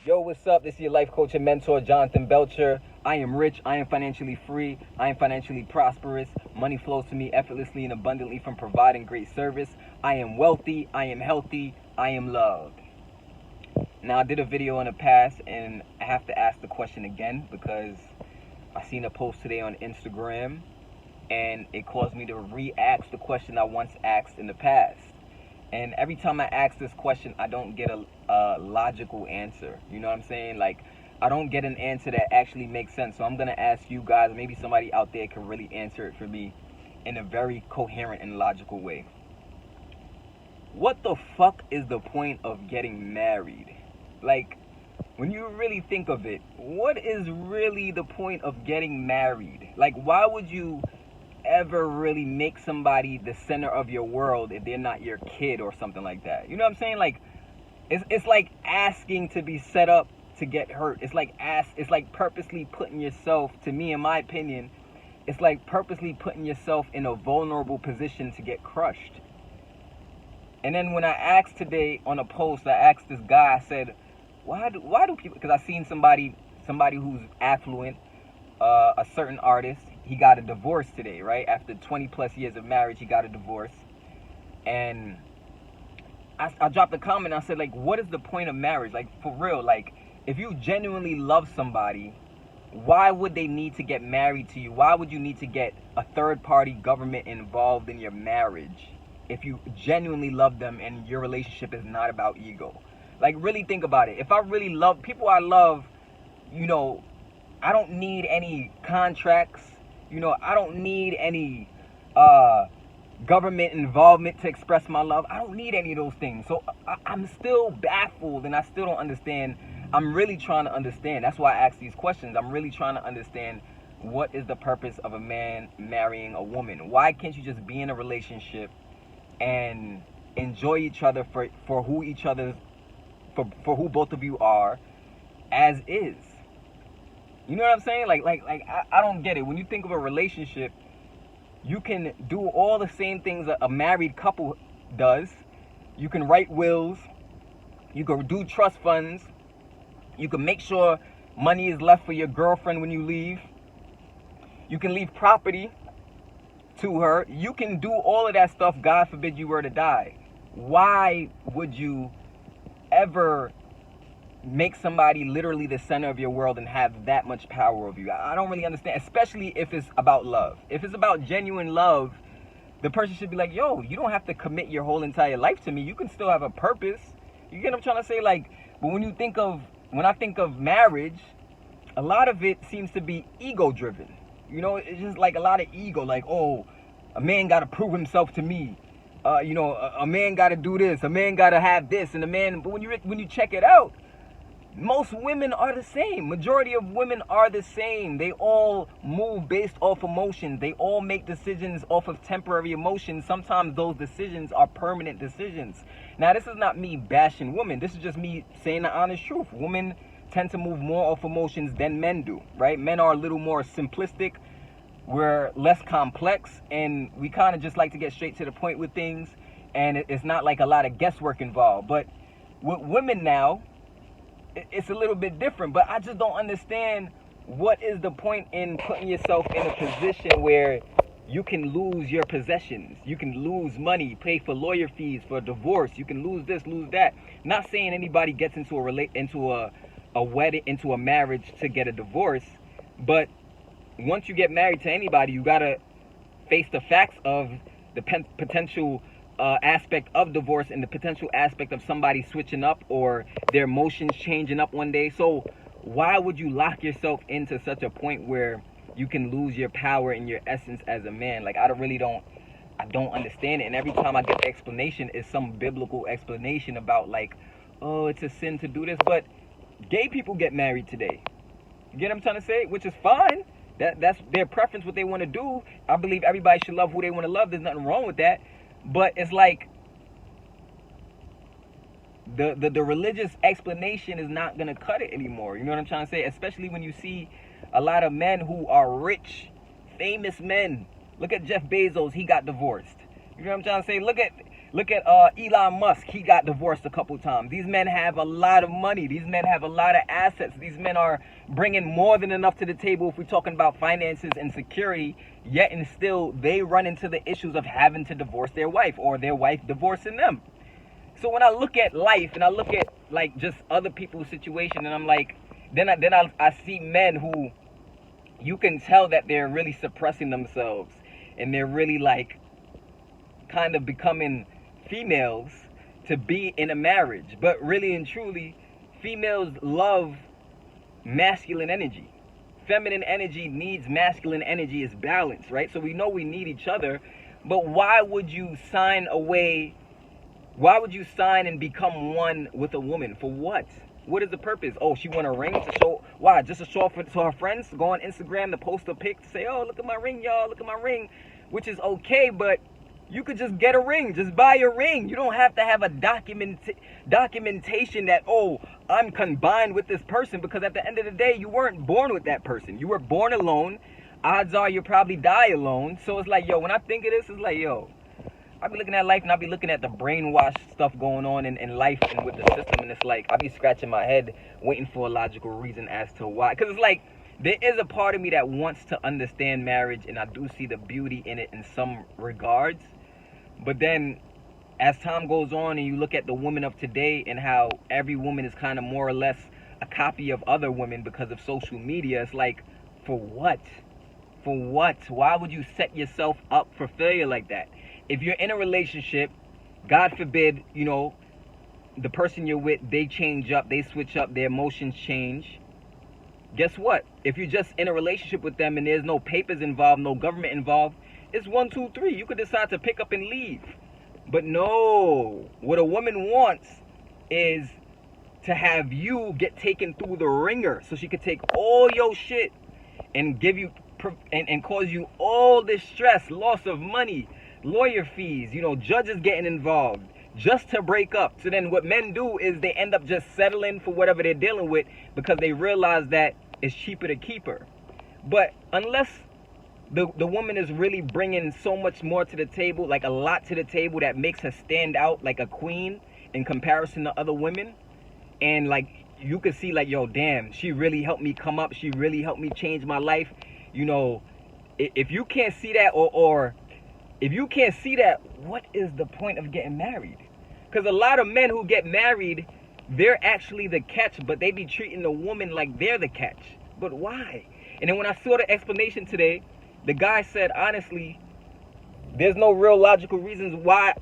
Yo, what's up? This is your life coach and mentor, Jonathan Belcher. I am rich. I am financially free. I am financially prosperous. Money flows to me effortlessly and abundantly from providing great service. I am wealthy. I am healthy. I am loved. Now, I did a video in the past, and I have to ask the question again because I seen a post today on Instagram, and it caused me to re-ask the question I once asked in the past. And every time I ask this question, I don't get a logical answer. You know what I'm saying? Like, I don't get an answer that actually makes sense. So I'm going to ask you guys, maybe somebody out there can really answer it for me in a very coherent and logical way. What the fuck is the point of getting married? Like, when you really think of it, what is really the point of getting married? Like, why would you ever really make somebody the center of your world if they're not your kid or something like that? You know what I'm saying? Like, it's like asking to be set up to get hurt. It's like purposely putting yourself, to me, in my opinion, it's like purposely putting yourself in a vulnerable position to get crushed. And then when I asked today on a post, I asked this guy, I said, why do people, because I seen somebody who's affluent, a certain artist, he got a divorce today, right? After 20 plus years of marriage, he got a divorce. And I dropped a comment. I said, like, what is the point of marriage? Like, for real, like, if you genuinely love somebody, why would they need to get married to you? Why would you need to get a third-party government involved in your marriage if you genuinely love them and your relationship is not about ego? Like, really think about it. If I really love people I love, you know, I don't need any contracts. You know, I don't need any government involvement to express my love. I don't need any of those things. So I'm still baffled and I still don't understand. I'm really trying to understand. That's why I ask these questions. I'm really trying to understand, what is the purpose of a man marrying a woman? Why can't you just be in a relationship and enjoy each other for who each other's, for who both of you are as is? You know what I'm saying? Like I don't get it. When you think of a relationship, you can do all the same things a married couple does. You can write wills. You can do trust funds. You can make sure money is left for your girlfriend when you leave. You can leave property to her. You can do all of that stuff, God forbid you were to die. Why would you ever make somebody literally the center of your world and have that much power over you? I don't really understand, especially if it's about love. If it's about genuine love, the person should be like, yo, you don't have to commit your whole entire life to me. You can still have a purpose. You get what I'm trying to say? Like, but when I think of marriage, a lot of it seems to be ego driven. You know, it's just like a lot of ego, like, oh, a man got to prove himself to me. You know, a man got to do this, a man got to have this, and but when you check it out, most women are the same. Majority of women are the same. They all move based off emotions. They all make decisions off of temporary emotions. Sometimes those decisions are permanent decisions. Now, this is not me bashing women. This is just me saying the honest truth. Women tend to move more off emotions than men do, right? Men are a little more simplistic. We're less complex, and we kind of just like to get straight to the point with things, and it's not like a lot of guesswork involved. But with women now, it's a little bit different. But I just don't understand, what is the point in putting yourself in a position where you can lose your possessions, you can lose money, pay for lawyer fees for a divorce, you can lose this, lose that. Not saying anybody gets into a wedding, into a marriage to get a divorce, but once you get married to anybody, you gotta face the facts of the potential aspect of divorce and the potential aspect of somebody switching up or their emotions changing up one day. So why would you lock yourself into such a point where you can lose your power and your essence as a man? Like, I don't understand it. And every time I get the explanation, it's some biblical explanation about, like, oh, it's a sin to do this. But gay people get married today. You get what I'm trying to say? Which is fine. That's their preference, what they want to do. I believe everybody should love who they want to love. There's nothing wrong with that. But it's like, the religious explanation is not going to cut it anymore. You know what I'm trying to say? Especially when you see a lot of men who are rich, famous men. Look at Jeff Bezos. He got divorced. You know what I'm trying to say? Look at Elon Musk. He got divorced a couple times. These men have a lot of money. These men have a lot of assets. These men are bringing more than enough to the table if we're talking about finances and security. Yet and still, they run into the issues of having to divorce their wife or their wife divorcing them. So when I look at life and I look at like just other people's situation, and I'm like, then I see men who you can tell that they're really suppressing themselves and they're really like kind of becoming females to be in a marriage. But really and truly, females love masculine energy. Feminine energy needs masculine energy. Is balance, right? So we know we need each other, but why would you sign away? Why would you sign and become one with a woman? For what? What is the purpose? Oh, she want a ring to show. Why? Just to show off to her friends? Go on Instagram to post a pic to say, oh, look at my ring, y'all. Look at my ring. Which is okay, but you could just get a ring. Just buy a ring. You don't have to have a documentation that, oh, I'm combined with this person. Because at the end of the day, you weren't born with that person. You were born alone. Odds are you'll probably die alone. So it's like, yo, when I think of this, it's like, yo, I be looking at life and I be looking at the brainwash stuff going on in life and with the system. And it's like, I be scratching my head waiting for a logical reason as to why. Because it's like, there is a part of me that wants to understand marriage, and I do see the beauty in it in some regards. But then as time goes on and you look at the women of today and how every woman is kind of more or less a copy of other women because of social media, it's like, for what? For what? Why would you set yourself up for failure like that? If you're in a relationship, God forbid, you know, the person you're with, they change up, they switch up, their emotions change. Guess what? If you're just in a relationship with them and there's no papers involved, no government involved, it's 1, 2, 3. You could decide to pick up and leave. But no, what a woman wants is to have you get taken through the ringer so she could take all your shit and give you and cause you all this stress, loss of money, lawyer fees, you know, judges getting involved just to break up. So then what men do is they end up just settling for whatever they're dealing with because they realize that it's cheaper to keep her. But unless the woman is really bringing so much more to the table, like a lot to the table that makes her stand out like a queen in comparison to other women, and like you could see like, yo, damn, she really helped me come up, she really helped me change my life. You know, if you can't see that, or if you can't see that, what is the point of getting married? Because a lot of men who get married, they're actually the catch, but they be treating the woman like they're the catch. But why? And then when I saw the explanation today, the guy said, honestly, there's no real logical reasons why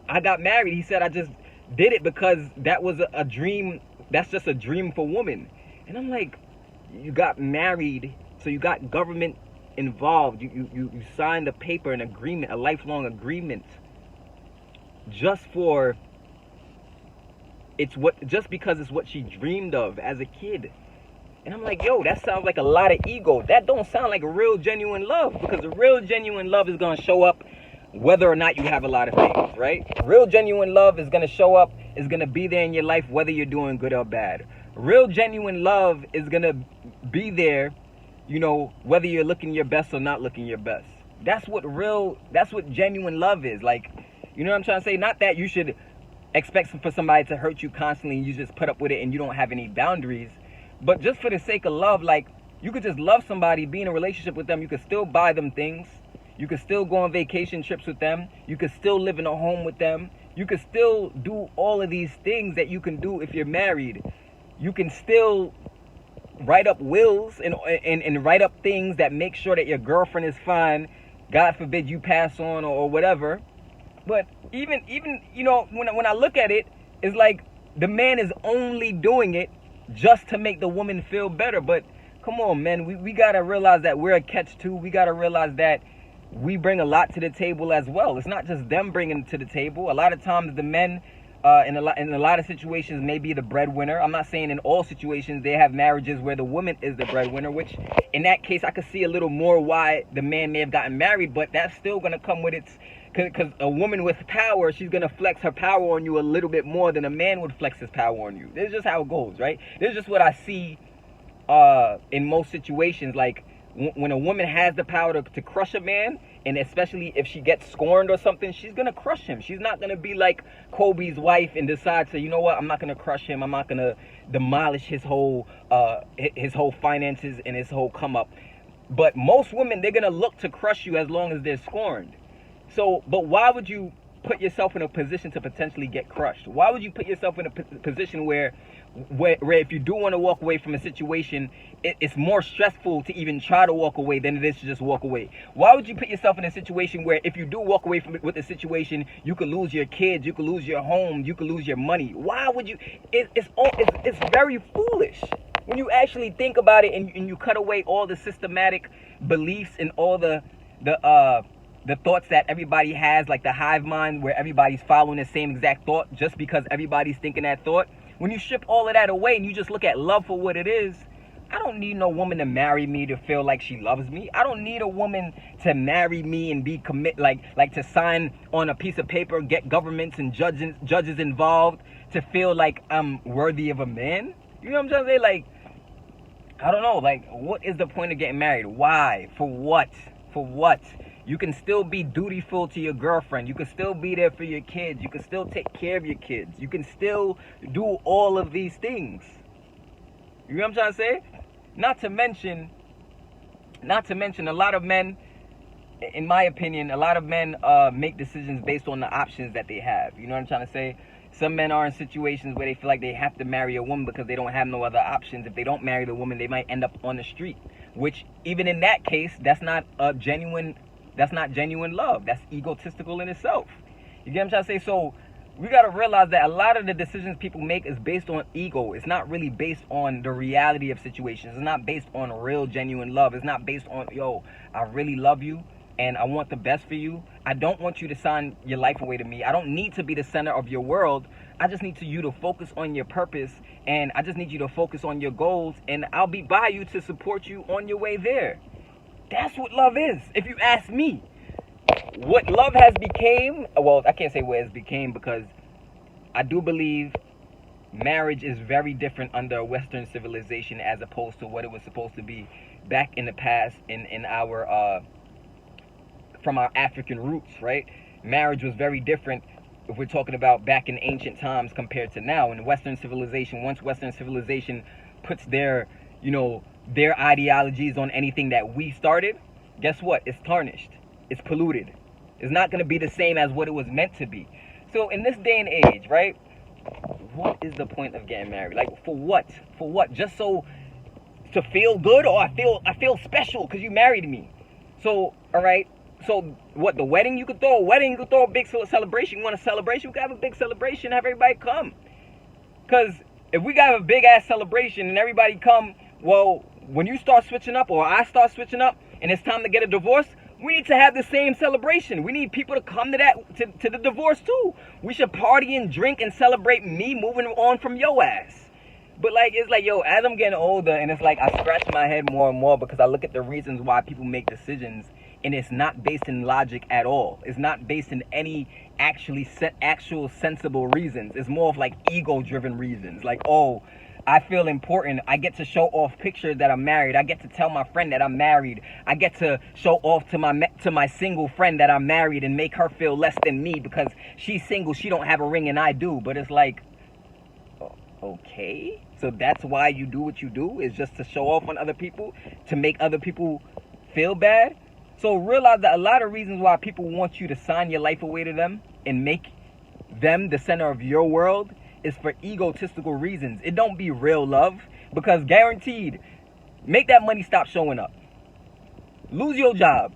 I got married. He said, I just did it because that was a dream. That's just a dream for women. And I'm like, you got married, so you got government involved. You signed a paper, an agreement, a lifelong agreement, just because it's what she dreamed of as a kid. And I'm like, yo, that sounds like a lot of ego. That don't sound like a real genuine love, because a real genuine love is going to show up whether or not you have a lot of things, right? Real genuine love is going to show up, is going to be there in your life whether you're doing good or bad. Real genuine love is going to be there, you know, whether you're looking your best or not looking your best. That's what genuine love is. Like, you know what I'm trying to say? Not that you should expect for somebody to hurt you constantly and you just put up with it and you don't have any boundaries. But just for the sake of love, like, you could just love somebody, be in a relationship with them. You could still buy them things. You could still go on vacation trips with them. You could still live in a home with them. You could still do all of these things that you can do if you're married. You can still write up wills and write up things that make sure that your girlfriend is fine. God forbid you pass on or whatever. But even you know, when I look at it, it's like the man is only doing it just to make the woman feel better. But come on, man, we got to realize that we're a catch-2. We got to realize that we bring a lot to the table as well. It's not just them bringing to the table. A lot of times the men in a lot of situations may be the breadwinner. I'm not saying in all situations. They have marriages where the woman is the breadwinner, which in that case I could see a little more why the man may have gotten married, but that's still going to come with its, because a woman with power, she's going to flex her power on you a little bit more than a man would flex his power on you. This is just how it goes, right? This is just what I see in most situations. Like when a woman has the power to crush a man, and especially if she gets scorned or something, she's gonna crush him. She's not gonna be like Kobe's wife and decide to, you know what, I'm not gonna crush him. I'm not gonna demolish his whole finances and his whole come up. But most women, they're gonna look to crush you as long as they're scorned. So, but why would you put yourself in a position to potentially get crushed? Why would you put yourself in a position where if you do want to walk away from a situation, it's more stressful to even try to walk away than it is to just walk away? Why would you put yourself in a situation where if you do walk away with the situation, you could lose your kids, you could lose your home, you could lose your money? Why would you? It's very foolish when you actually think about it, and you cut away all the systematic beliefs and all the thoughts that everybody has, like the hive mind where everybody's following the same exact thought just because everybody's thinking that thought. When you strip all of that away and you just look at love for what it is, I don't need no woman to marry me to feel like she loves me. I don't need a woman to marry me and be like to sign on a piece of paper, get governments and judges involved to feel like I'm worthy of a man. You know what I'm trying to say? Like, I don't know. Like, what is the point of getting married? Why? For what? For what? You can still be dutiful to your girlfriend. You can still be there for your kids. You can still take care of your kids. You can still do all of these things. You know what I'm trying to say? Not to mention, a lot of men, in my opinion, a lot of men make decisions based on the options that they have. You know what I'm trying to say? Some men are in situations where they feel like they have to marry a woman because they don't have no other options. If they don't marry the woman, they might end up on the street. Which, even in that case, that's not genuine love. That's egotistical in itself. You get what I'm trying to say? So we got to realize that a lot of the decisions people make is based on ego. It's not really based on the reality of situations. It's not based on real, genuine love. It's not based on, yo, I really love you and I want the best for you. I don't want you to sign your life away to me. I don't need to be the center of your world. I just need you to focus on your purpose, and I just need you to focus on your goals, and I'll be by you to support you on your way there. That's what love is, if you ask me. What love has became, well, I can't say what it's became, because I do believe marriage is very different under Western civilization as opposed to what it was supposed to be back in the past in our from our African roots, right? Marriage was very different if we're talking about back in ancient times compared to now. In Western civilization, once Western civilization puts their ideologies on anything that we started, guess what? It's tarnished. It's polluted. It's not going to be the same as what it was meant to be. So in this day and age, right, what is the point of getting married? Like, for what? For what? Just so to feel good, or I feel special because you married me. So, all right. So what, the wedding? You could throw a wedding, you could throw a big celebration. You want a celebration? We could have a big celebration, have everybody come. Because if we got a big ass celebration and everybody come, well, when you start switching up or I start switching up and it's time to get a divorce, we need to have the same celebration. We need people to come to that to the divorce too. We should party and drink and celebrate me moving on from your ass. But like, it's like, yo, as I'm getting older, and it's like I scratch my head more and more because I look at the reasons why people make decisions, and it's not based in logic at all. It's not based in any actual sensible reasons. It's more of like ego-driven reasons. Like, oh, I feel important. I get to show off pictures that I'm married. I get to tell my friend that I'm married. I get to show off to my single friend that I'm married and make her feel less than me because she's single, she don't have a ring and I do. But it's like, okay, so that's why you do what you do, is just to show off on other people, to make other people feel bad. So realize that a lot of reasons why people want you to sign your life away to them and make them the center of your world is for egotistical reasons. It don't be real love, because guaranteed, make that money stop showing up. Lose your job,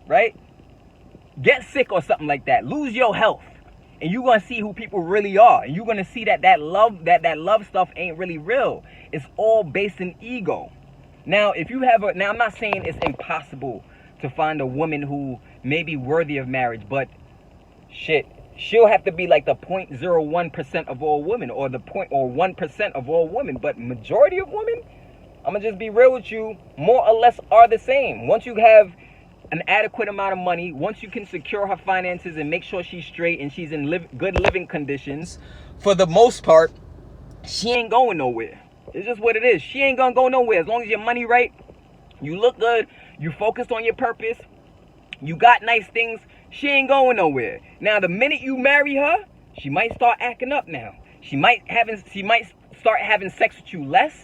right? Get sick or something like that. Lose your health. And you're going to see who people really are. And you're going to see that love stuff ain't really real. It's all based in ego. Now, now I'm not saying it's impossible to find a woman who may be worthy of marriage, but shit, she'll have to be like the 0.01% of all women, or the 1% of all women. But majority of women, I'm going to just be real with you, more or less are the same. Once you have an adequate amount of money, once you can secure her finances and make sure she's straight and she's in good living conditions, for the most part, she ain't going nowhere. It's just what it is. She ain't gonna go nowhere. As long as your money right, you look good, you focused on your purpose, You got nice things. She ain't going nowhere. Now, the minute you marry her, she might start acting up now. She might start having sex with you less,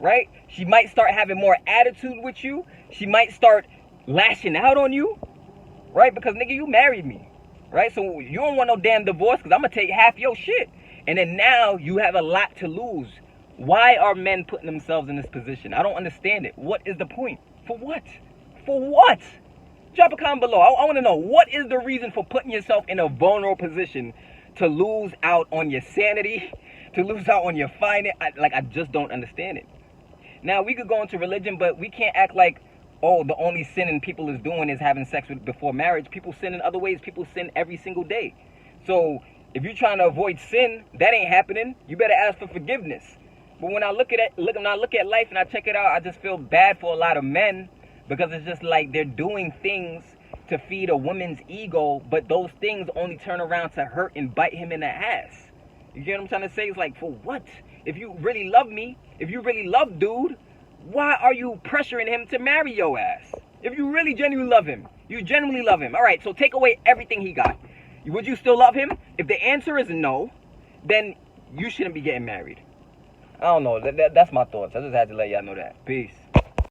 right? She might start having more attitude with you. She might start lashing out on you, right? Because, nigga, you married me, right? So you don't want no damn divorce because I'm going to take half your shit. And then now you have a lot to lose. Why are men putting themselves in this position? I don't understand it. What is the point? For what? For what? Drop a comment below. I want to know, what is the reason for putting yourself in a vulnerable position to lose out on your sanity, to lose out on your finance? I just don't understand it. Now, we could go into religion, but we can't act like, oh, the only sinning people is doing is having sex before marriage. People sin in other ways. People sin every single day. So if you're trying to avoid sin, that ain't happening. You better ask for forgiveness. But when I look at life and I check it out, I just feel bad for a lot of men, because it's just like they're doing things to feed a woman's ego, but those things only turn around to hurt and bite him in the ass. You get what I'm trying to say? It's like, for what? If you really love me, if you really love dude, why are you pressuring him to marry your ass? If you really genuinely love him, all right, so take away everything he got. Would you still love him? If the answer is no, then you shouldn't be getting married. I don't know. That's my thoughts. I just had to let y'all know that. Peace.